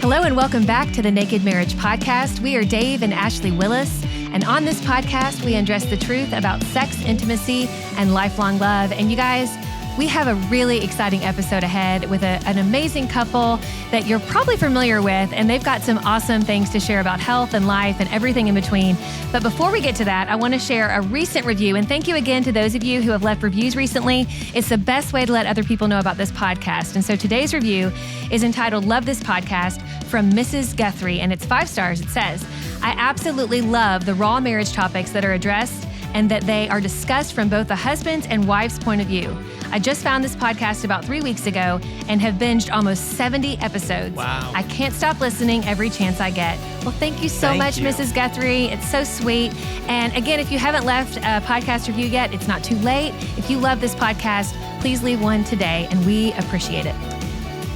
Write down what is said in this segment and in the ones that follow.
Hello and welcome back to the Naked Marriage Podcast. We are Dave and Ashley Willis, and on this podcast, we address the truth about sex, intimacy, and lifelong love. And you guys, we have a really exciting episode ahead with an amazing couple that you're probably familiar with, and they've got some awesome things to share about health and life and everything in between. But before we get to that, I want to share a recent review, and thank you again to those of you who have left reviews recently. It's the best way to let other people know about this podcast. And so today's review is entitled Love This Podcast from Mrs. Guthrie, and it's 5 stars. It says, I absolutely love the raw marriage topics that are addressed and that they are discussed from both the husband's and wife's point of view. I just found this podcast about 3 weeks ago and have binged almost 70 episodes. Wow. I can't stop listening every chance I get. Well, thank you so much, Mrs. Guthrie. It's so sweet. And again, if you haven't left a podcast review yet, it's not too late. If you love this podcast, please leave one today, and we appreciate it.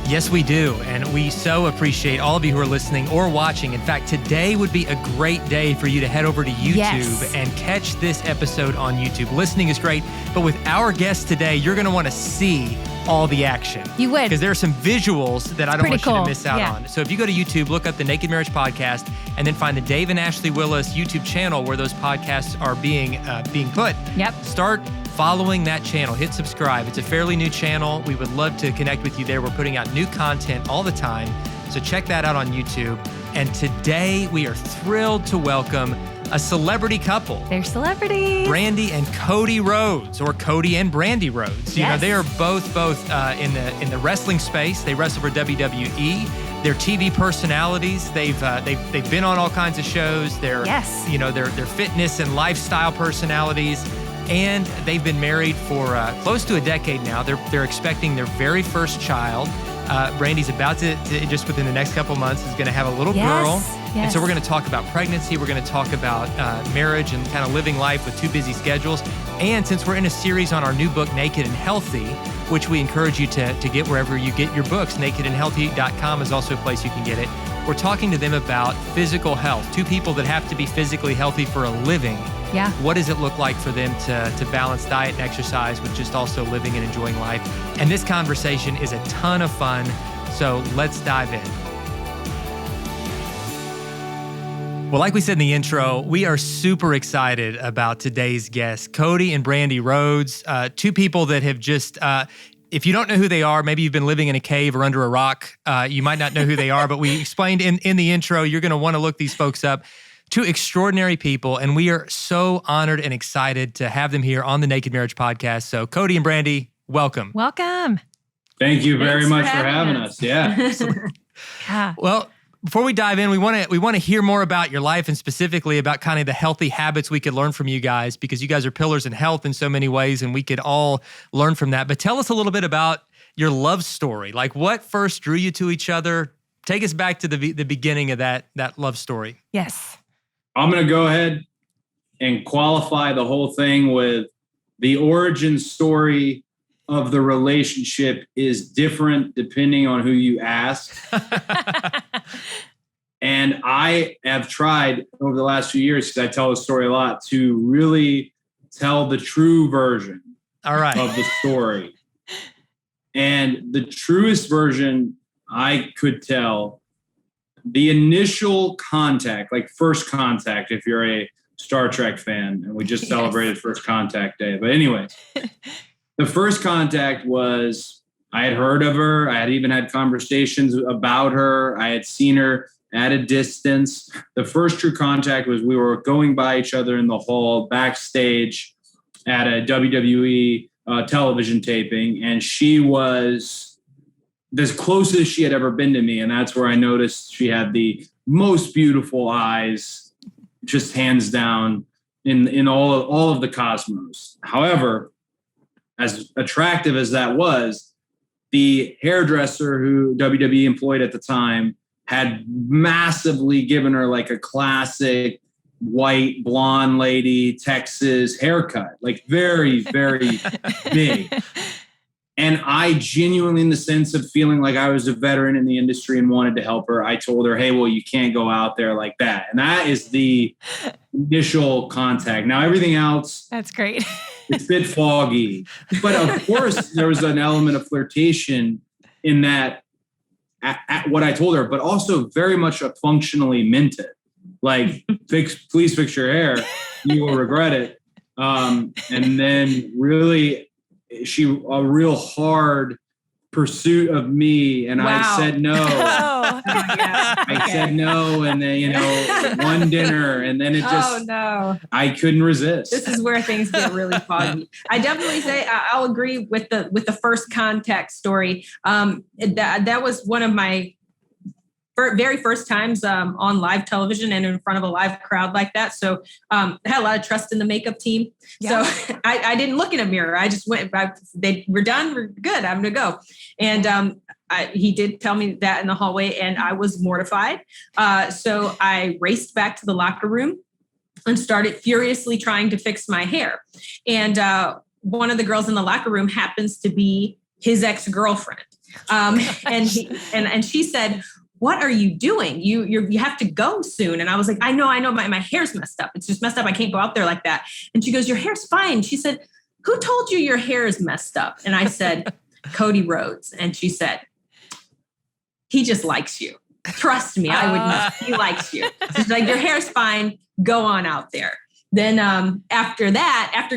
Yes, we do. And we so appreciate all of you who are listening or watching. In fact, today would be a great day for you to head over to YouTube and catch this episode on YouTube. Listening is great, but with our guest today, you're going to want to see all the action. You would. Because there are some visuals that I don't want you to miss out on. So if you go to YouTube, look up the Naked Marriage Podcast, and then find the Dave and Ashley Willis YouTube channel where those podcasts are being put. Yep. Start following that channel. Hit subscribe. It's a fairly new channel. We would love to connect with you there. We're putting out new content all the time. So check that out on YouTube. And today we are thrilled to welcome a celebrity couple. They're celebrities. Brandi and Cody Rhodes, or Cody and Brandi Rhodes. You know, they are both in the wrestling space. They wrestle for WWE. They're TV personalities. They've been on all kinds of shows. They're they're fitness and lifestyle personalities. And they've been married for close to a decade now. They're expecting their very first child. Brandi's about to just within the next couple months, is going to have a little girl. And so we're going to talk about pregnancy. We're going to talk about marriage and kind of living life with 2 busy schedules. And since we're in a series on our new book, Naked and Healthy, which we encourage you to get wherever you get your books, nakedandhealthy.com is also a place you can get it. We're talking to them about physical health. 2 people that have to be physically healthy for a living. Yeah. What does it look like for them to balance diet and exercise with just also living and enjoying life? And this conversation is a ton of fun, so let's dive in. Well, like we said in the intro, we are super excited about today's guests, Cody and Brandi Rhodes, 2 people that have just... if you don't know who they are, maybe you've been living in a cave or under a rock, you might not know who they are, but we explained in the intro, you're going to want to look these folks up. 2 extraordinary people, and we are so honored and excited to have them here on the Naked Marriage Podcast. So Cody and Brandi, welcome. Welcome. Thank you very much for having us. Yeah. Well, before we dive in, we want to hear more about your life and specifically about kind of the healthy habits we could learn from you guys, because you guys are pillars in health in so many ways, and we could all learn from that. But tell us a little bit about your love story. Like, what first drew you to each other? Take us back to the beginning of that love story. Yes. I'm going to go ahead and qualify the whole thing with the origin story of the relationship is different depending on who you ask. And I have tried over the last few years, because I tell the story a lot, to really tell the true version of the story. And the truest version I could tell, the initial contact, like first contact, if you're a Star Trek fan, and we just celebrated First Contact Day. But anyway, the first contact was, I had heard of her. I had even had conversations about her. I had seen her at a distance. The first true contact was we were going by each other in the hall backstage at a WWE television taping, and she was as close as she had ever been to me. And that's where I noticed she had the most beautiful eyes, just hands down in all of the cosmos. However, as attractive as that was, the hairdresser who WWE employed at the time had massively given her like a classic white blonde lady Texas haircut, like very, very big. And I genuinely, in the sense of feeling like I was a veteran in the industry and wanted to help her, I told her, hey, well, you can't go out there like that. And that is the initial contact. Now, everything else, that's great. It's a bit foggy. But of course, there was an element of flirtation in that at what I told her, but also very much functionally meant it. Like, please fix your hair. You will regret it. And then really, a real hard pursuit of me, and wow. I said no. I said no, and then one dinner, and then it just I couldn't resist. This is where things get really foggy. I definitely say I'll agree with the first contact story. That was one of my very first times on live television and in front of a live crowd like that. So I had a lot of trust in the makeup team. Yeah. So I didn't look in a mirror. I just went, we're done. We're good. I'm going to go. And he did tell me that in the hallway, and I was mortified. So I raced back to the locker room and started furiously trying to fix my hair. And one of the girls in the locker room happens to be his ex-girlfriend. And she said, "What are you doing? You have to go soon." And I was like, I know, my hair's messed up. It's just messed up. I can't go out there like that. And she goes, "Your hair's fine." She said, "Who told you your hair is messed up?" And I said, "Cody Rhodes." And she said, "He just likes you. Trust me, I would know. He likes you." She's like, "Your hair's fine. Go on out there." Then after that,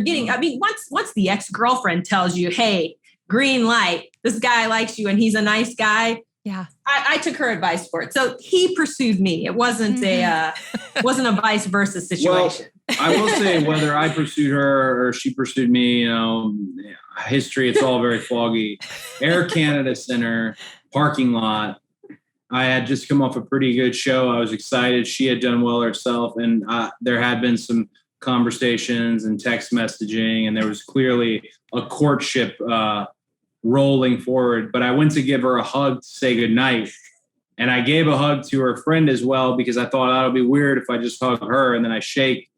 once the ex-girlfriend tells you, "Hey, green light, this guy likes you and he's a nice guy." Yeah, I took her advice for it. So he pursued me. It wasn't wasn't a vice versa situation. Well, I will say, whether I pursued her or she pursued me, history, it's all very foggy. Air Canada Center parking lot. I had just come off a pretty good show. I was excited. She had done well herself, and there had been some conversations and text messaging, and there was clearly a courtship rolling forward. But I went to give her a hug to say goodnight, and I gave a hug to her friend as well, because I thought it'll be weird if I just hug her and then I shake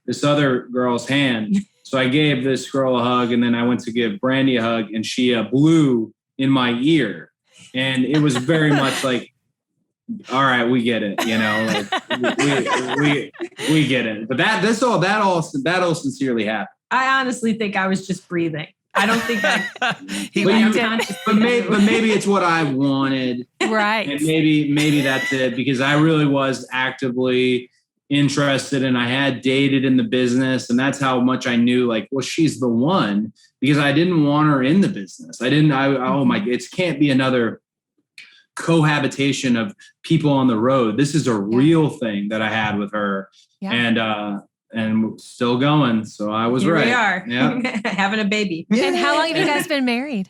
this other girl's hand. So I gave this girl a hug, and then I went to give Brandi a hug, and she blew in my ear, and it was very much like, all right, we get it, we get it. But that all sincerely happened. I honestly think I was just breathing. I don't think that but maybe it's what I wanted. Right. And maybe that's it, because I really was actively interested, and I had dated in the business, and that's how much I knew, like, well, she's the one, because I didn't want her in the business. It can't be another cohabitation of people on the road. This is a real thing that I had with her. Yeah. And still going. So I was Here right. We are. Yeah. Having a baby. And how long have you guys been married?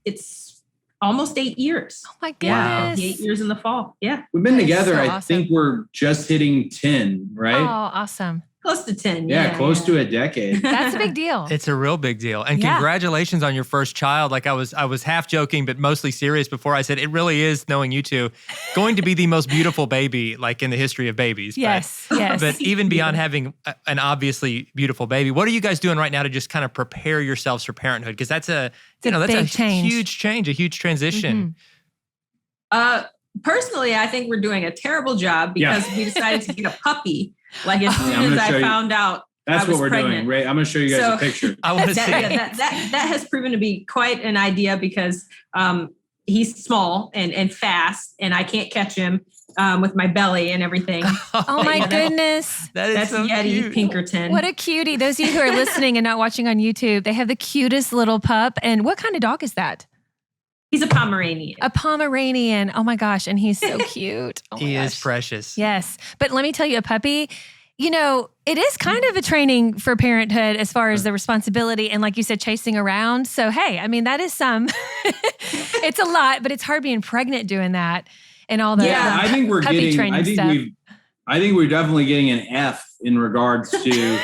It's almost 8 years. Oh my goodness. Yeah, 8 years in the fall. Yeah. We've been together. I think we're just hitting 10, right? Oh, awesome. Close to 10. Yeah, close to a decade. That's a big deal. It's a real big deal. And congratulations on your first child. Like, I was half joking, but mostly serious before I said, it really is, knowing you two, going to be the most beautiful baby, like, in the history of babies. Yes. But even beyond having an obviously beautiful baby, what are you guys doing right now to just kind of prepare yourselves for parenthood? Because that's a huge change, a huge transition. Mm-hmm. Personally, I think we're doing a terrible job, because we decided to get a puppy. Like, as soon as I found out that's I was what we're pregnant. doing. Ray, I'm going to show you guys a picture. I want to see it. That has proven to be quite an idea, because he's small and fast, and I can't catch him with my belly and everything. Oh my goodness. That's so Yeti cute. Pinkerton. What a cutie. Those of you who are listening and not watching on YouTube, they have the cutest little pup. And what kind of dog is that? He's a Pomeranian. A Pomeranian. Oh my gosh. And he's so cute. Oh he is precious. Yes. But let me tell you, a puppy, it is kind of a training for parenthood as far as the responsibility and, like you said, chasing around. So, hey, that is it's a lot, but it's hard being pregnant doing that and all the I think we're puppy getting, training stuff. I think we're definitely getting an F in regards to,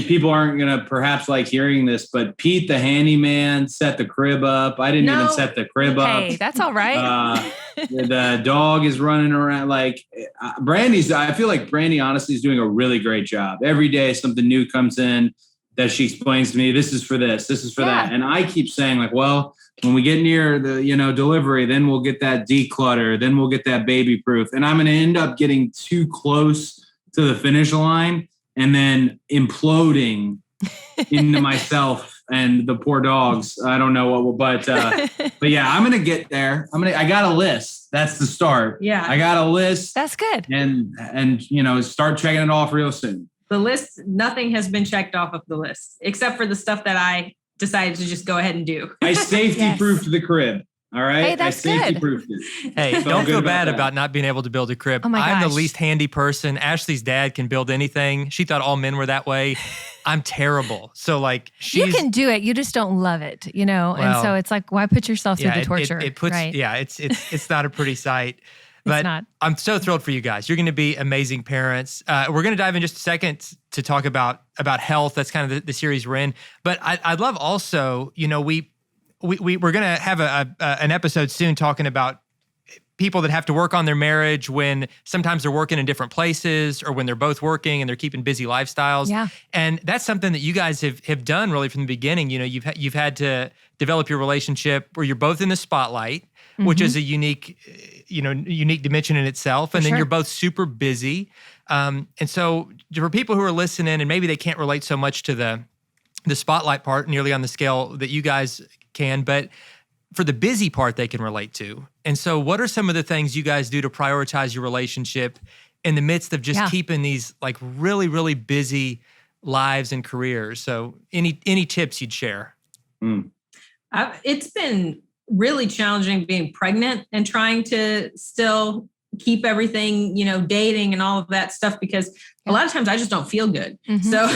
people aren't going to perhaps like hearing this, but Pete, the handyman, set the crib up. I didn't even set the crib up. Hey, that's all right. The dog is running around. Like, I feel like Brandi honestly is doing a really great job. Every day something new comes in that she explains to me, this is for this is for that. And I keep saying, like, well, when we get near the, delivery, then we'll get that declutter, then we'll get that baby proof. And I'm going to end up getting too close to the finish line and then imploding into myself and the poor dogs. I don't know what will, but yeah, I'm going to get there. I got a list. That's the start. Yeah. I got a list. That's good. And start checking it off real soon. The list, nothing has been checked off of the list except for the stuff that I decided to just go ahead and do. I safety-proofed the crib. All right. Hey, that's I good. Proofed it. Hey, don't feel bad about not being able to build a crib. Oh my I'm the gosh. least handy person. Ashley's dad can build anything. She thought all men were that way. I'm terrible. So you can do it. You just don't love it, and so it's like, why put yourself through the torture? It puts, right? Yeah, it's not a pretty sight. But not. I'm so thrilled for you guys. You're going to be amazing parents. We're going to dive in just a second to talk about health. That's kind of the series we're in. But I'd love also, we're going to have an episode soon talking about people that have to work on their marriage when sometimes they're working in different places or when they're both working and they're keeping busy lifestyles. Yeah. And that's something that you guys have done really from the beginning. You've had to develop your relationship where you're both in the spotlight, which is a unique dimension in itself. And then you're both super busy. And so for people who are listening and maybe they can't relate so much to the spotlight part nearly on the scale that you guys can, but for the busy part they can relate to. And so what are some of the things you guys do to prioritize your relationship in the midst of just keeping these really, really busy lives and careers? So any tips you'd share? It's been really challenging being pregnant and trying to still keep everything, dating and all of that stuff, because a lot of times I just don't feel good. So,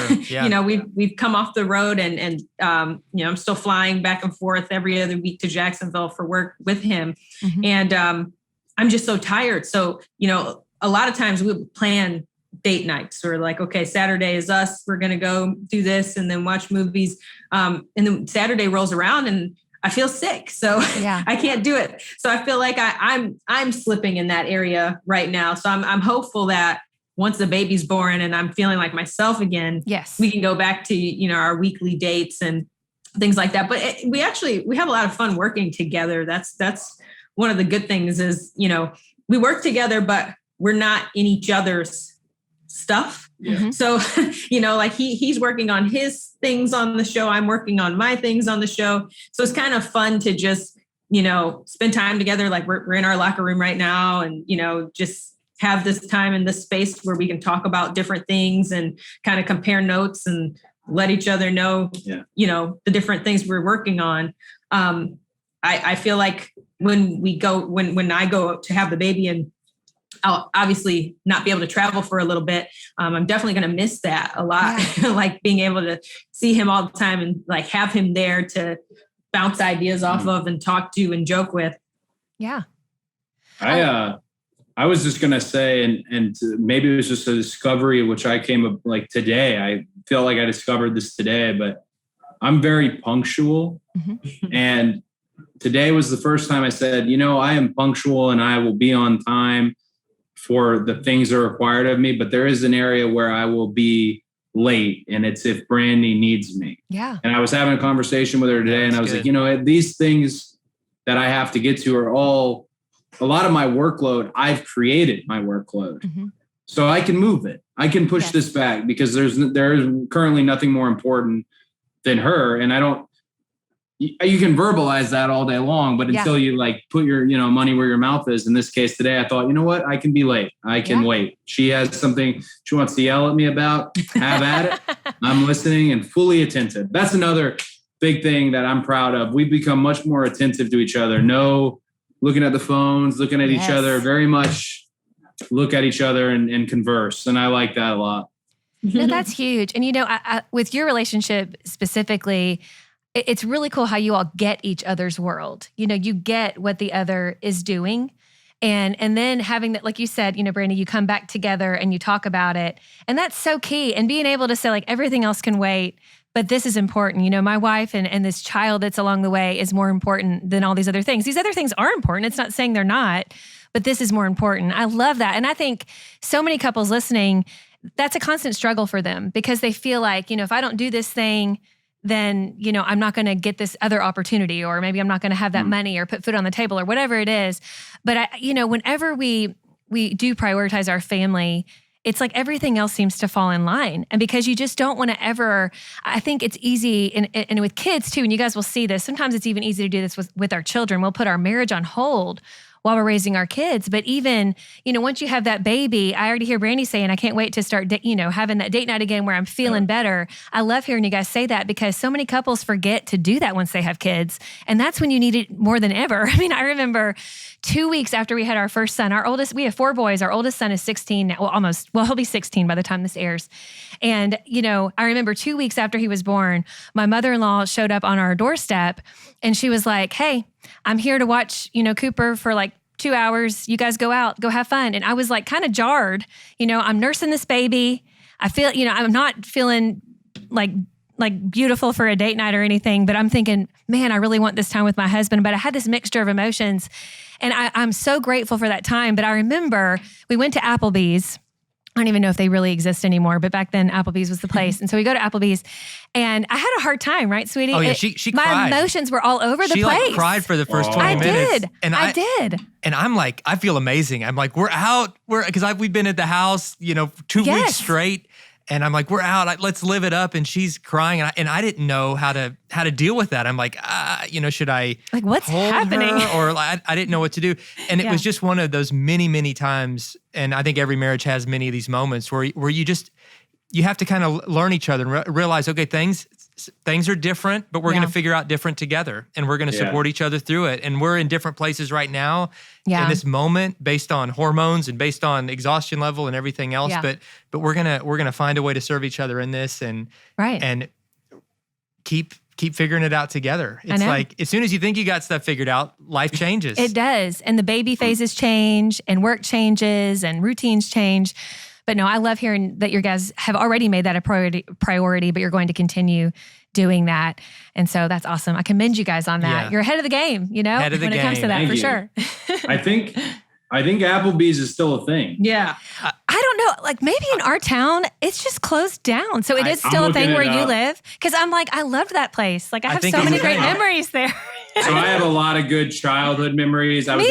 we've come off the road and I'm still flying back and forth every other week to Jacksonville for work with him. And I'm just so tired. So, a lot of times we would plan date nights or okay, Saturday is us, we're going to go do this and then watch movies. And then Saturday rolls around and I feel sick, so I can't do it. So I feel like I'm slipping in that area right now. So I'm hopeful that once the baby's born and I'm feeling like myself again, we can go back to our weekly dates and things like that. But we have a lot of fun working together. That's one of the good things is we work together, but we're not in each other's stuff. So, he's working on his things on the show. I'm working on my things on the show. So it's kind of fun to just, spend time together. Like we're in our locker room right now and, just have this time in this space where we can talk about different things and kind of compare notes and let each other know, the different things we're working on. I feel like when I go to have the baby and I'll obviously not be able to travel for a little bit. I'm definitely going to miss that a lot. Like being able to see him all the time and have him there to bounce ideas off of and talk to and joke with. Yeah. I was just going to say, and maybe it was just a discovery, which I came up today. I feel like I discovered this today, but I'm very punctual. And today was the first time I said, I am punctual and I will be on time for the things that are required of me, but there is an area where I will be late, and it's if Brandi needs me. Yeah. And I was having a conversation with her today, and I was like, these things that I have to get to are all a lot of my workload. I've created my workload, so I can move it. I can push this back because there is currently nothing more important than her, and I don't. You can verbalize that all day long, but until you put your, money where your mouth is. In this case today, I thought, what? I can be late. I can wait. She has something she wants to yell at me about. Have at it. I'm listening and fully attentive. That's another big thing that I'm proud of. We've become much more attentive to each other. No looking at the phones, looking at each other, very much look at each other and converse. And I like that a lot. No, that's huge. And, I, with your relationship specifically, it's really cool how you all get each other's world. You get what the other is doing. And then having that, like you said, Brandi, you come back together and you talk about it. And that's so key. And being able to say everything else can wait, but this is important. My wife and this child that's along the way is more important than all these other things. These other things are important. It's not saying they're not, but this is more important. I love that. And I think so many couples listening, that's a constant struggle for them because they feel like, if I don't do this thing, then, I'm not going to get this other opportunity, or maybe I'm not going to have that money or put food on the table or whatever it is. But whenever we do prioritize our family, it's like everything else seems to fall in line. And because you just don't want to ever, I think it's easy, and with kids too, and you guys will see this, sometimes it's even easy to do this with our children. We'll put our marriage on hold while we're raising our kids. But even, once you have that baby, I already hear Brandi saying, I can't wait to start, having that date night again where I'm feeling better. I love hearing you guys say that because so many couples forget to do that once they have kids. And that's when you need it more than ever. I mean, I remember 2 weeks after we had our first son, we have 4 boys. Our oldest son is 16 now, he'll be 16 by the time this airs. And, I remember 2 weeks after he was born, my mother-in-law showed up on our doorstep and she was like, hey, I'm here to watch, Cooper for like 2 hours. You guys go out, go have fun. And I was like kind of jarred, I'm nursing this baby. I feel, I'm not feeling like beautiful for a date night or anything, but I'm thinking, man, I really want this time with my husband. But I had this mixture of emotions and I'm so grateful for that time. But I remember we went to Applebee's. I don't even know if they really exist anymore, but back then Applebee's was the place. And so we go to Applebee's and I had a hard time, right, sweetie? Oh yeah, she my cried. My emotions were all over the place. She cried for the first 20 minutes. I did. And I'm like, I feel amazing. I'm like, we're out. Because we've been at the house, 2 weeks straight. And I'm like, we're out. Let's live it up. And she's crying. And I didn't know how to deal with that. I'm like, should I what's happening? Or I didn't know what to do. And it was just one of those many, many times. And I think every marriage has many of these moments where you have to kind of learn each other and realize, okay, things are different, but we're going to figure out different together. And we're going to support each other through it. And we're in different places right now in this moment based on hormones and based on exhaustion level and everything else. Yeah. But we're gonna find a way to serve each other in this and keep figuring it out together. It's like as soon as you think you got stuff figured out, life changes. It does. And the baby phases change and work changes and routines change. But no, I love hearing that you guys have already made that a priority, but you're going to continue doing that. And so that's awesome. I commend you guys on that. Yeah. You're ahead of the game, Ahead of the when game. It comes to that, Thank for you. sure. I think Applebee's is still a thing. Yeah. I don't know. Like maybe in our town, it's just closed down. So it is still a thing where you live. Because I'm like, I loved that place. Like I have so many great memories there. So I have a lot of good childhood memories. I was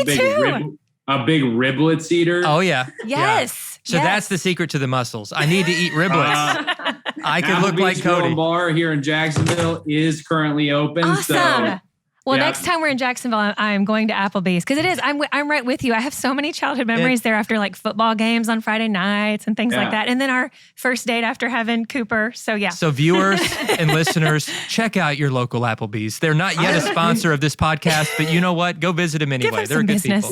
a big riblets eater. Oh yeah. Yes. So that's the secret to the muscles. I need to eat riblets. I could look like Cody. Bar here in Jacksonville is currently open. Awesome. Well, next time we're in Jacksonville, I'm going to Applebee's because it is. I'm right with you. I have so many childhood memories there after like football games on Friday nights and things like that. And then our first date after having Cooper. So yeah. So viewers and listeners, check out your local Applebee's. They're not yet a sponsor of this podcast, but you know what? Go visit them anyway. They're good people.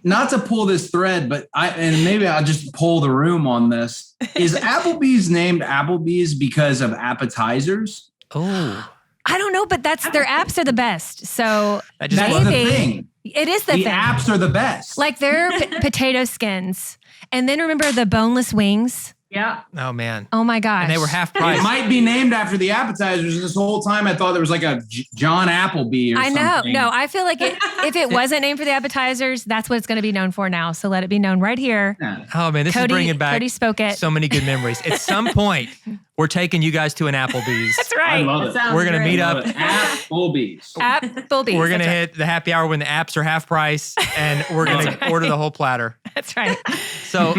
Not to pull this thread, but maybe I'll just pull the room on this. Is Applebee's named Applebee's because of appetizers? Oh. I don't know, but their apps are the best. So that's the thing. It is the thing. The apps are the best. Like their potato skins. And then remember the boneless wings? Yeah. Oh, man. Oh, my gosh. And they were half price. It might be named after the appetizers. And this whole time I thought there was like a John Appleby or something. I know. No, I feel like if it wasn't named for the appetizers, that's what it's going to be known for now. So let it be known right here. Yeah. Oh, man. This is bringing back Cody spoke it. So many good memories. At some point, we're taking you guys to an Applebee's. That's right. I love it. We're going to meet up. Applebee's. Applebee's. We're going to hit the happy hour when the apps are half price, and we're going to order the whole platter. That's right. So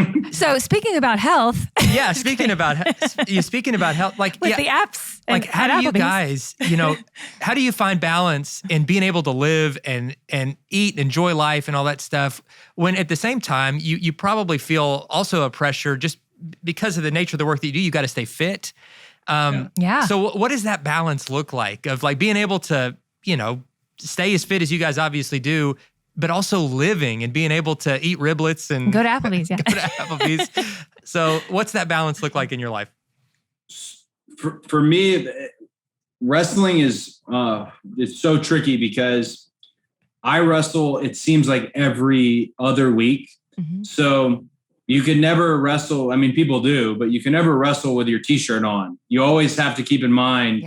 speaking about health. Yeah, speaking about health, like with the apps. Like how do you guys, how do you find balance in being able to live and eat, and enjoy life and all that stuff when at the same time you probably feel also a pressure just because of the nature of the work that you do, you got to stay fit. So what does that balance look like of like being able to, stay as fit as you guys obviously do, but also living and being able to eat riblets and go to Applebee's. Yeah. Go to Applebee's. So what's that balance look like in your life? For me, wrestling is it's so tricky because I wrestle, it seems like every other week. Mm-hmm. So you can never wrestle. I mean, people do, but you can never wrestle with your t-shirt on. You always have to keep in mind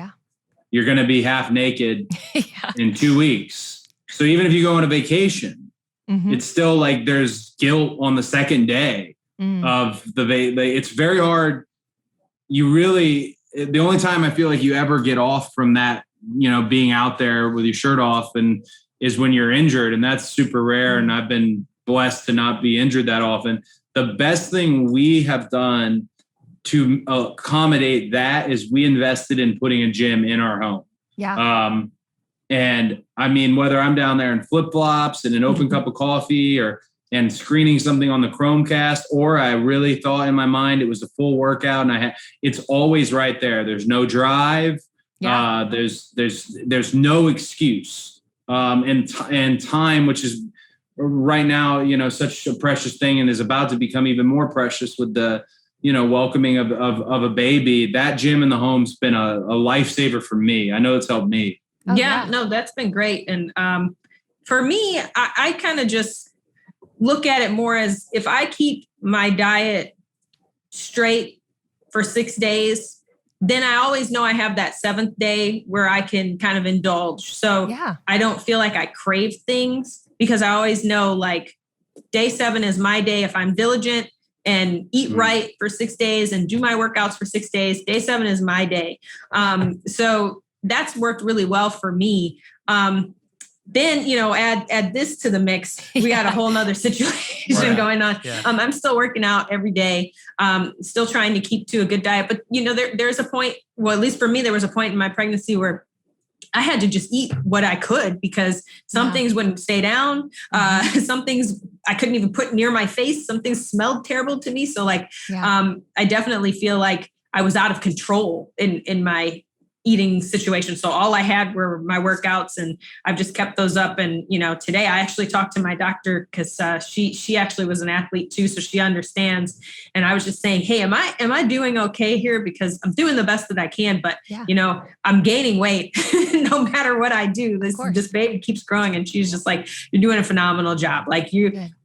you're going to be half naked in 2 weeks. So even if you go on a vacation, it's still like there's guilt on the second day of it's very hard. The only time I feel like you ever get off from that, being out there with your shirt off is when you're injured. And that's super rare. And I've been blessed to not be injured that often. the best thing we have done to accommodate that is we invested in putting a gym in our home. Yeah. And I mean, whether I'm down there in flip-flops and an open cup of coffee and screening something on the Chromecast, or I really thought in my mind it was a full workout and it's always right there. There's no drive. Yeah. There's no excuse. And time, which is right now, such a precious thing and is about to become even more precious with the, welcoming of a baby. That gym in the home's been a lifesaver for me. I know it's helped me. Oh, yeah, no, that's been great. And for me, I kind of just look at it more as if I keep my diet straight for 6 days, then I always know I have that 7th day where I can kind of indulge. So I don't feel like I crave things because I always know like day 7 is my day. If I'm diligent and eat right for 6 days and do my workouts for 6 days, day 7 is my day. So that's worked really well for me. Then, add this to the mix. We got a whole nother situation going on. Yeah. I'm still working out every day, still trying to keep to a good diet. But, there's a point, well, at least for me, there was a point in my pregnancy where I had to just eat what I could because some things wouldn't stay down. Some things I couldn't even put near my face. Some things smelled terrible to me. So I definitely feel like I was out of control in my eating situation. So all I had were my workouts and I've just kept those up. And, today I actually talked to my doctor because she actually was an athlete too. So she understands. And I was just saying, hey, am I doing okay here? Because I'm doing the best that I can, but I'm gaining weight no matter what I do. This baby keeps growing. And she's just like, you're doing a phenomenal job. Like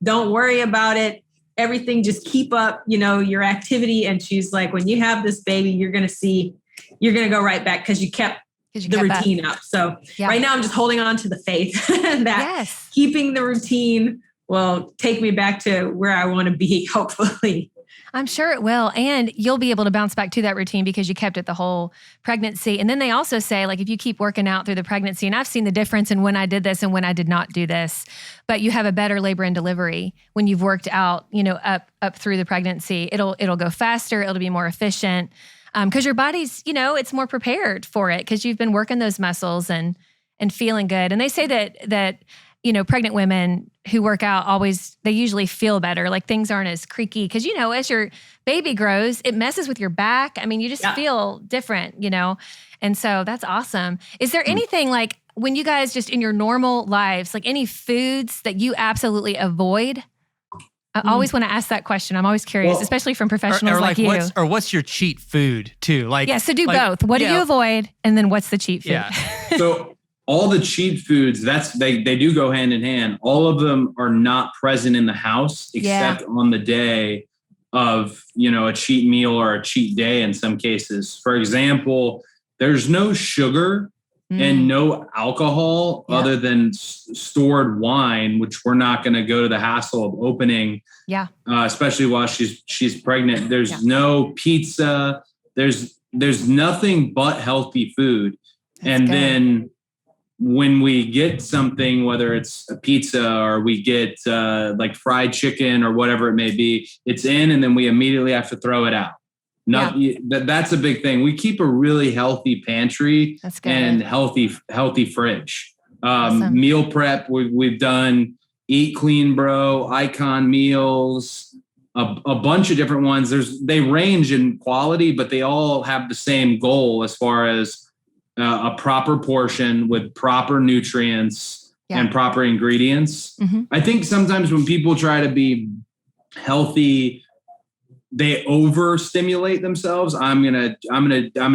don't worry about it. Everything, just keep up, your activity. And she's like, when you have this baby, you're going to go right back because you kept the routine up. So right now I'm just holding on to the faith that keeping the routine will take me back to where I want to be, hopefully. I'm sure it will. And you'll be able to bounce back to that routine because you kept it the whole pregnancy. And then they also say, like, if you keep working out through the pregnancy, and I've seen the difference in when I did this and when I did not do this, but you have a better labor and delivery when you've worked out, up through the pregnancy. It'll go faster. It'll be more efficient. Because your body's, it's more prepared for it because you've been working those muscles and feeling good. And they say that pregnant women who work out they usually feel better. Like things aren't as creaky because, as your baby grows, it messes with your back. I mean, you just feel different, and so that's awesome. Is there anything like when you guys just in your normal lives, like any foods that you absolutely avoid? I always want to ask that question. I'm always curious, especially from professionals like you. What's your cheat food too? So do both. What do you avoid? And then what's the cheat food? Yeah. So all the cheat foods, they do go hand in hand. All of them are not present in the house except on the day of, a cheat meal or a cheat day in some cases. For example, there's no sugar and no alcohol other than stored wine, which we're not going to go to the hassle of opening. Yeah. Especially while she's pregnant. There's no pizza. There's nothing but healthy food. That's good. Then when we get something, whether it's a pizza or we get like fried chicken or whatever it may be, it's in, and then we immediately have to throw it out. That's a big thing. We keep a really healthy pantry and healthy fridge. Awesome. Meal prep. We've done Eat Clean Bro, Icon Meals, a bunch of different ones. They range in quality, but they all have the same goal as far as a proper portion with proper nutrients and proper ingredients. Mm-hmm. I think sometimes when people try to be healthy, they overstimulate themselves. I'm gonna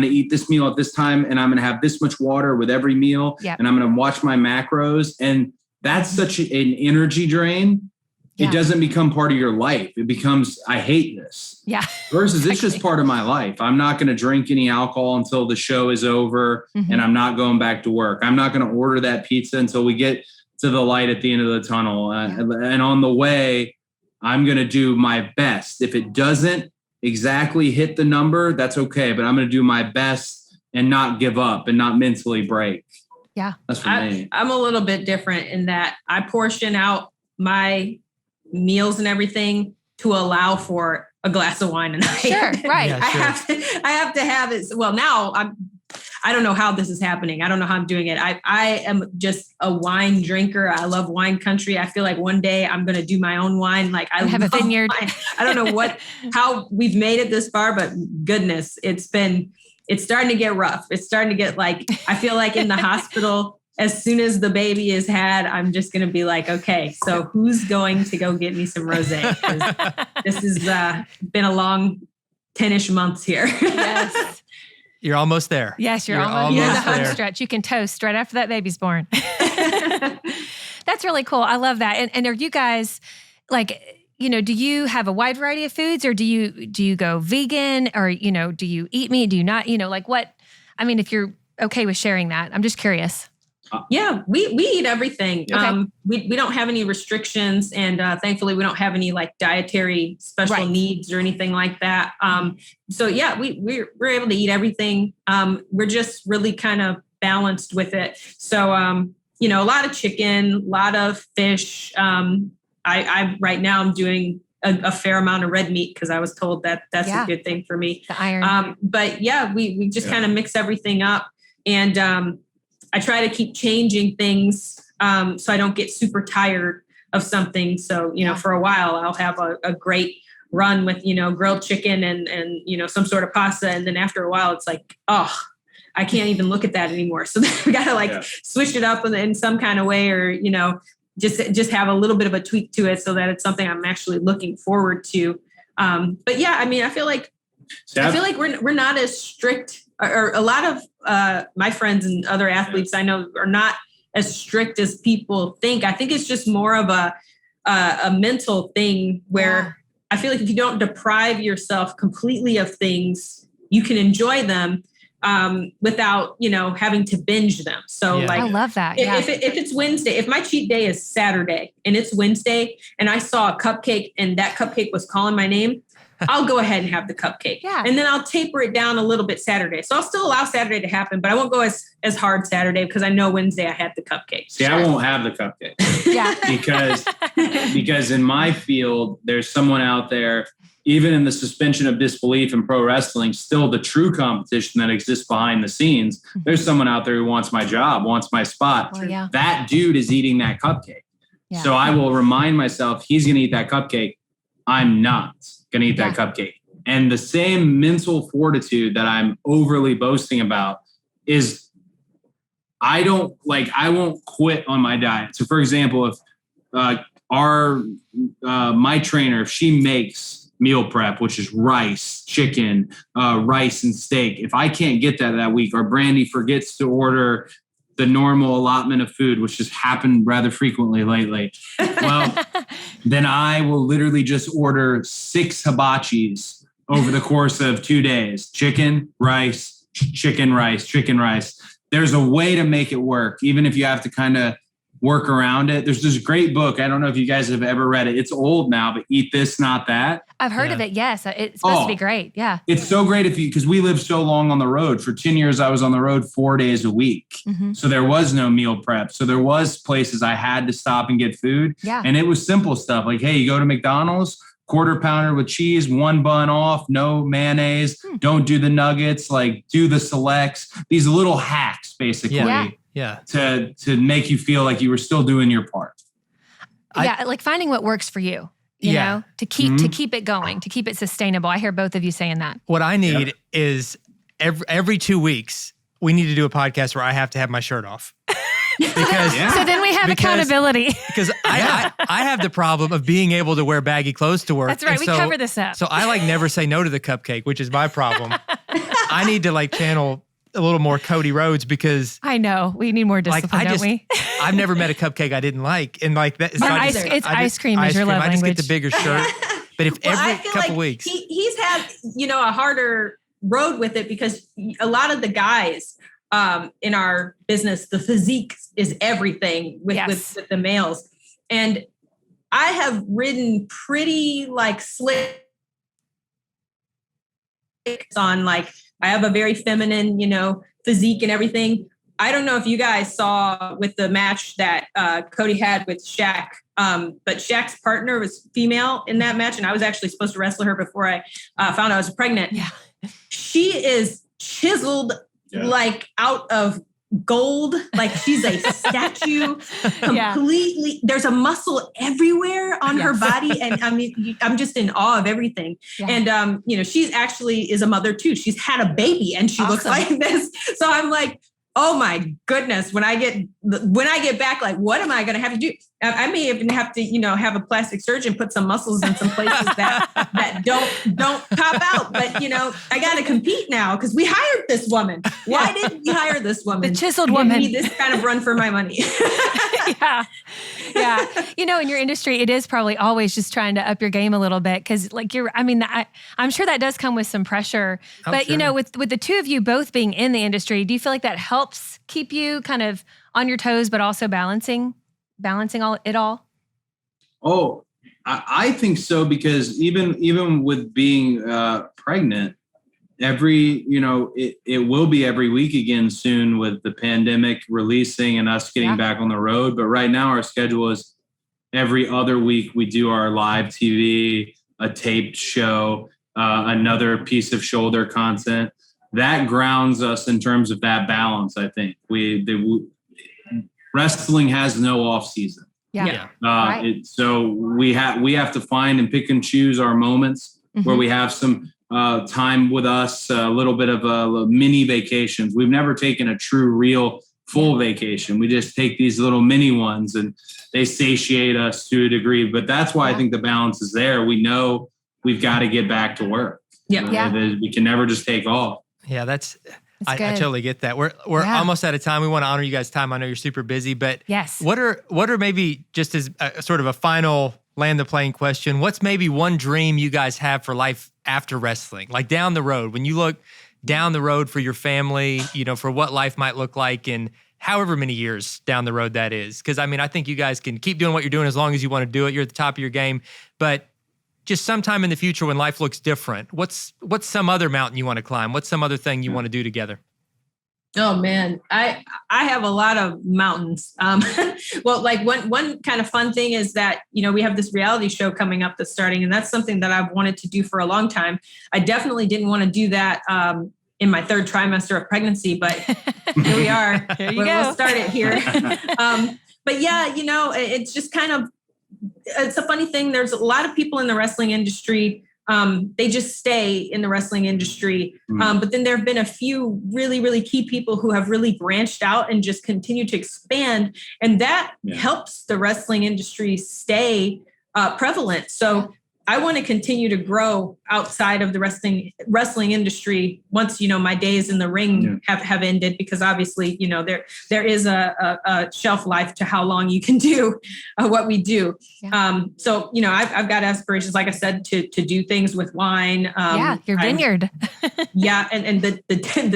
eat this meal at this time, and I'm gonna have this much water with every meal, and I'm gonna watch my macros. And that's such an energy drain. Yeah. It doesn't become part of your life. It becomes, I hate this. Yeah. Versus it's just part of my life. I'm not gonna drink any alcohol until the show is over, and I'm not going back to work. I'm not gonna order that pizza until we get to the light at the end of the tunnel. And on the way, I'm going to do my best. If it doesn't exactly hit the number, that's okay. But I'm going to do my best and not give up and not mentally break. Yeah. That's for me. I'm a little bit different in that I portion out my meals and everything to allow for a glass of wine a night. Sure, right. Yeah, sure. I have to have it. Well, now I don't know how this is happening. I don't know how I'm doing it. I am just a wine drinker. I love wine country. I feel like one day I'm going to do my own wine. Like I have a vineyard. Wine. I don't know how we've made it this far, but goodness, it's starting to get rough. It's starting to get like, I feel like in the hospital, as soon as the baby is had, I'm just going to be like, okay, so who's going to go get me some rosé? 'Cause this has been a long 10-ish months here. Yes. You're almost there. Yes, you're almost in the home there. stretch. You can toast right after that baby's born. That's really cool. I love that. And are you guys like, do you have a wide variety of foods, or do you go vegan, or, do you eat meat? Do you not, like what? I mean, if you're okay with sharing that, I'm just curious. Yeah, we eat everything. Okay. We don't have any restrictions, and thankfully we don't have any like dietary special needs or anything like that. So yeah, we're able to eat everything. We're just really kind of balanced with it. So a lot of chicken, a lot of fish. I right now I'm doing a fair amount of red meat because I was told that that's a good thing for me. The iron. But yeah, we just kind of mix everything up, and I try to keep changing things so I don't get super tired of something. So, for a while I'll have a great run with, grilled chicken and some sort of pasta. And then after a while it's like, oh, I can't even look at that anymore. So then we got to switch it up in some kind of way, or, just have a little bit of a tweak to it so that it's something I'm actually looking forward to. But yeah, I mean, I feel like we're not as strict, or a lot of my friends and other athletes I know are not as strict as people think. I think it's just more of a mental thing where I feel like if you don't deprive yourself completely of things, you can enjoy them without, having to binge them. So I love that. If it's Wednesday, if my cheat day is Saturday and it's Wednesday and I saw a cupcake and that cupcake was calling my name, I'll go ahead and have the cupcake. Yeah. And then I'll taper it down a little bit Saturday. So I'll still allow Saturday to happen, but I won't go as hard Saturday because I know Wednesday I had the cupcake. See, I won't have the cupcake. Yeah. because in my field, there's someone out there, even in the suspension of disbelief in pro wrestling, still the true competition that exists behind the scenes. There's someone out there who wants my job, wants my spot. Well, yeah. That dude is eating that cupcake. Yeah. So I will remind myself he's going to eat that cupcake. I'm not going to eat that cupcake. And the same mental fortitude that I'm overly boasting about is I won't quit on my diet. So for example, if my trainer, if she makes meal prep, which is rice, chicken, rice and steak, if I can't get that week, or Brandi forgets to order the normal allotment of food, which has happened rather frequently lately, well, then I will literally just order 6 hibachis over the course of 2 days. Chicken, rice, chicken, rice, chicken, rice. There's a way to make it work, even if you have to kind of work around it. There's this great book. I don't know if you guys have ever read it. It's old now, but Eat This, Not That. I've heard of it. Yes. It's supposed to be great. Yeah. It's so great because we lived so long on the road. For 10 years, I was on the road 4 days a week. Mm-hmm. So there was no meal prep. So there was places I had to stop and get food. Yeah. And it was simple stuff like, hey, you go to McDonald's, quarter pounder with cheese, 1 bun off, no mayonnaise, don't do the nuggets, like do the selects, these little hacks basically. Yeah. To make you feel like you were still doing your part. Like finding what works for you. You know, to keep it going, to keep it sustainable. I hear both of you saying that. What I need is every 2 weeks, we need to do a podcast where I have to have my shirt off. Because so then we have accountability. Because I have the problem of being able to wear baggy clothes to work. That's right. We cover this up. So I never say no to the cupcake, which is my problem. I need to channel a little more Cody Rhodes because I know we need more discipline, don't we? I've never met a cupcake I didn't like, and that. It's ice cream is your love language. I just get the bigger shirt. But if every couple weeks, he's had a harder road with it because a lot of the guys in our business, the physique is everything with the males, and I have ridden pretty slick on I have a very feminine, physique and everything. I don't know if you guys saw with the match that Cody had with Shaq But Shaq's partner was female in that match. And I was actually supposed to wrestle her before I found out I was pregnant. Yeah. She is chiseled like out of gold, like she's a statue completely. Yeah. There's a muscle everywhere on her body. And I mean, I'm just in awe of everything. Yeah. And, she's actually is a mother too. She's had a baby and she looks like this. So I'm like, oh my goodness, when I get back, like, what am I going to have to do? I may even have to, have a plastic surgeon put some muscles in some places that don't pop out. But, I got to compete now because we hired this woman. Why didn't we hire this woman? The chiseled woman. Give me this kind of run for my money. Yeah. In your industry, it is probably always just trying to up your game a little bit because I'm sure that does come with some pressure. But, sure. With the two of you both being in the industry, do you feel like that helps keep you kind of on your toes, but also balancing it all? Oh, I think so, because even with being pregnant, it will be every week again soon with the pandemic releasing and us getting back on the road. But right now our schedule is every other week we do our live TV, a taped show, another piece of shoulder content. That grounds us in terms of that balance. I think wrestling has no off season. Yeah. Right. So we have to find and pick and choose our moments where we have some time with us, a little bit of a mini vacations. We've never taken a true, real, full vacation. We just take these little mini ones and they satiate us to a degree. But that's why I think the balance is there. We know we've got to get back to work. We can never just take off. Yeah, I totally get that. We're almost out of time. We want to honor you guys' time. I know you're super busy, but yes. What are maybe just as sort of a final land the plane question, what's maybe one dream you guys have for life after wrestling? Like down the road, when you look down the road for your family, for what life might look like in however many years down the road that is. Because I think you guys can keep doing what you're doing as long as you want to do it. You're at the top of your game, but just sometime in the future when life looks different, what's some other mountain you want to climb? What's some other thing you want to do together? Oh man, I have a lot of mountains. Well, like one kind of fun thing is that, we have this reality show coming up that's starting, and that's something that I've wanted to do for a long time. I definitely didn't want to do that in my third trimester of pregnancy, but here we are. We'll start it here. But yeah, it's just it's a funny thing. There's a lot of people in the wrestling industry. They just stay in the wrestling industry. But then there have been a few really, really key people who have really branched out and just continue to expand. And that helps the wrestling industry stay prevalent. So I want to continue to grow outside of the wrestling industry once, my days in the ring have ended, because obviously, there is a shelf life to how long you can do what we do. Yeah. So, I've got aspirations, like I said, to do things with wine. Your vineyard. And the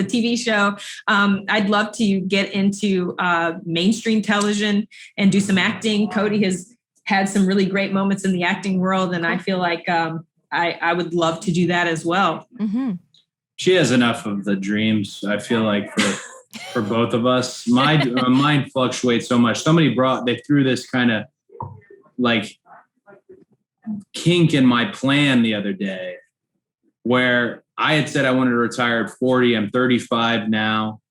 TV show. I'd love to get into mainstream television and do some acting. Cody has had some really great moments in the acting world. And I feel like I would love to do that as well. Mm-hmm. She has enough of the dreams, I feel like, for both of us. Mine fluctuates so much. They threw this kind of like kink in my plan the other day where I had said I wanted to retire at 40. I'm 35 now.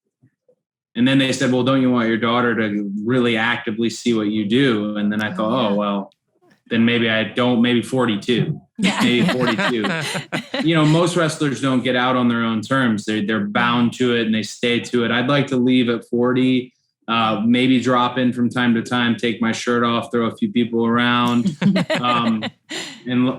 And then they said, well, don't you want your daughter to really actively see what you do? And then I thought, then maybe I don't, maybe 42, maybe 42. Most wrestlers don't get out on their own terms. They're bound to it and they stay to it. I'd like to leave at 40, maybe drop in from time to time, take my shirt off, throw a few people around.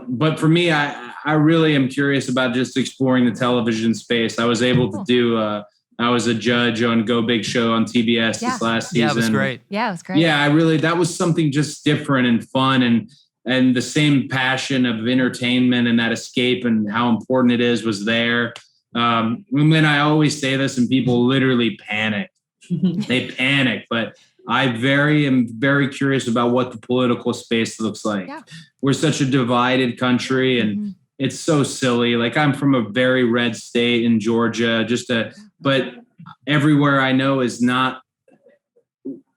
But for me, I really am curious about just exploring the television space. I was able to do, I was a judge on Go Big Show on TBS this last season. Yeah, it was great. Yeah, it was great. Yeah, that was something just different and fun and the same passion of entertainment and that escape and how important it is was there. And then I always say this and people literally panic. They panic, but I am very curious about what the political space looks like. Yeah. We're such a divided country and it's so silly. Like I'm from a very red state in Georgia, but everywhere I know is not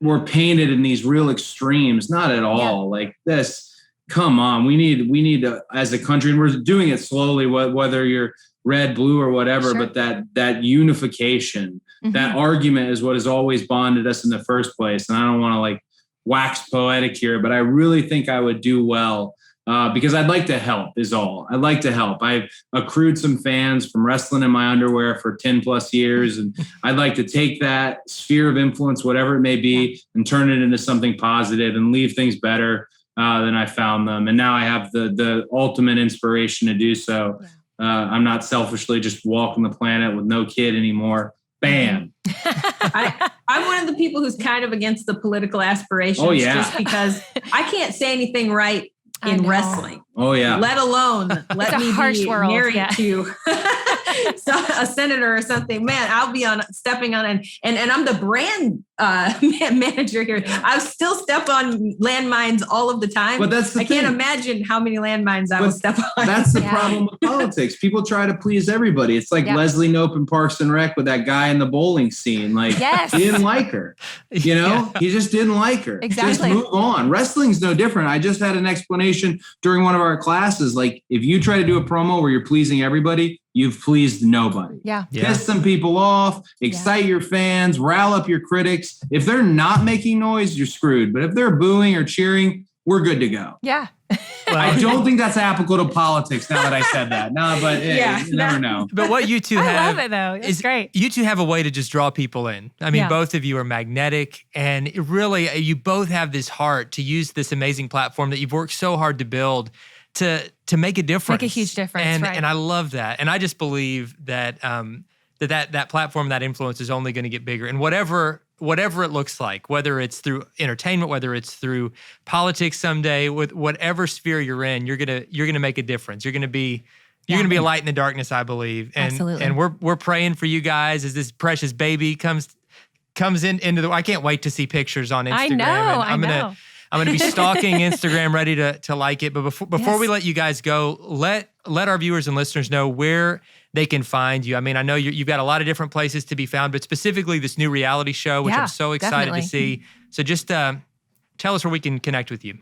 we're painted in these real extremes. Not at all. Like this. Come on, we need to, as a country, and we're doing it slowly, whether you're red, blue, or whatever, but that unification, that argument is what has always bonded us in the first place. And I don't want to like wax poetic here, but I really think I would do well because I'd like to help is all. I'd like to help. I've accrued some fans from wrestling in my underwear for 10 plus years. And I'd like to take that sphere of influence, whatever it may be, and turn it into something positive and leave things better than I found them. And now I have the ultimate inspiration to do so. I'm not selfishly just walking the planet with no kid anymore. Bam. I'm one of the people who's kind of against the political aspirations just because I can't say anything right in wrestling. Oh, yeah. Let alone let me be married to a senator or something. Man, I'll be stepping on and I'm the brand manager here. I still step on landmines all of the time. But that's the thing. Can't imagine how many landmines I will step on. That's the problem with politics. People try to please everybody. It's like Leslie Knope in Parks and Rec with that guy in the bowling scene. Like he didn't like her. You know, he just didn't like her. Exactly. Just move on. Wrestling's no different. I just had an explanation during one of our classes. Like if you try to do a promo where you're pleasing everybody, you've pleased nobody. Piss some people off, excite your fans, rile up your critics. If they're not making noise, you're screwed. But if they're booing or cheering, we're good to go. Yeah. I don't think that's applicable to politics now that I said that. No, but you never know. But what you two have, I love it though. It's great. You two have a way to just draw people in. I mean, both of you are magnetic, and it really, you both have this heart to use this amazing platform that you've worked so hard to build to make a difference. Make a huge difference, and I love that. And I just believe that that platform, that influence is only going to get bigger. And whatever it looks like, whether it's through entertainment, whether it's through politics someday, with whatever sphere you're in, you're gonna make a difference. You're gonna be a light in the darkness, I believe. And absolutely. And we're praying for you guys as this precious baby comes into the. I can't wait to see pictures on Instagram. I know. I'm gonna be stalking Instagram, ready to like it. But before we let you guys go, let our viewers and listeners know where they can find you. I mean, I know you've got a lot of different places to be found, but specifically this new reality show, which I'm so excited to see. So just tell us where we can connect with you.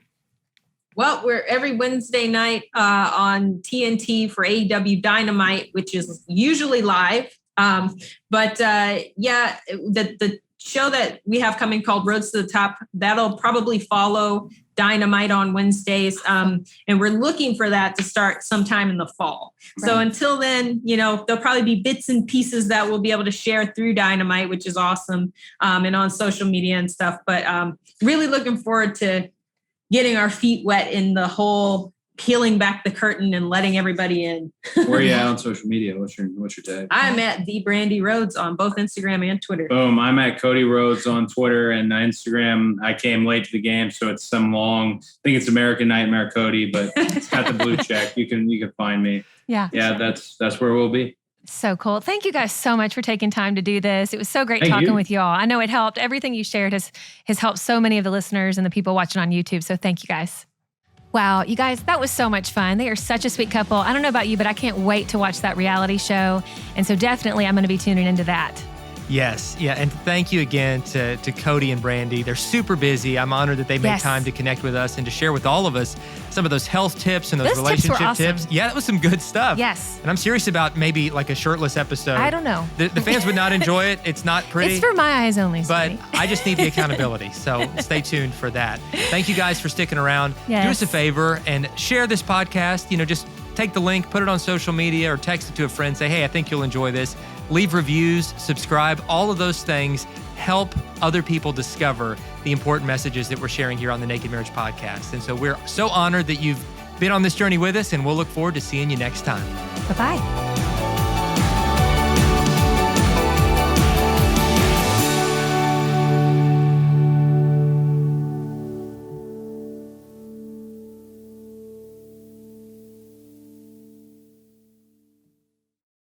Well, we're every Wednesday night on TNT for AEW Dynamite, which is usually live. But the show that we have coming called Roads to the Top, that'll probably follow Dynamite on Wednesdays. And we're looking for that to start sometime in the fall. Right. So until then, there'll probably be bits and pieces that we'll be able to share through Dynamite, which is awesome. And on social media and stuff, but really looking forward to getting our feet wet in the whole peeling back the curtain and letting everybody in. Where are you at on social media? What's your tag? I'm at the Brandi Rhodes on both Instagram and Twitter. Boom. I'm at Cody Rhodes on Twitter and Instagram. I came late to the game, so it's some long. I think it's American Nightmare Cody, but it's got the blue check. You can find me. Yeah. That's where we'll be. So cool. Thank you guys so much for taking time to do this. It was so great talking with you all. I know it helped. Everything you shared has helped so many of the listeners and the people watching on YouTube. So thank you guys. Wow, you guys, that was so much fun. They are such a sweet couple. I don't know about you, but I can't wait to watch that reality show. And so definitely I'm going to be tuning into that. Yes. Yeah. And thank you again to Cody and Brandi. They're super busy. I'm honored that they made time to connect with us and to share with all of us some of those health tips and those relationship tips. Yeah, that was some good stuff. Yes. And I'm serious about maybe like a shirtless episode. I don't know. The fans would not enjoy it. It's not pretty. It's for my eyes only. But I just need the accountability. So stay tuned for that. Thank you guys for sticking around. Yes. Do us a favor and share this podcast. Just take the link, put it on social media or text it to a friend. Say, hey, I think you'll enjoy this. Leave reviews, subscribe, all of those things help other people discover the important messages that we're sharing here on the Naked Marriage Podcast. And so we're so honored that you've been on this journey with us, and we'll look forward to seeing you next time. Bye-bye.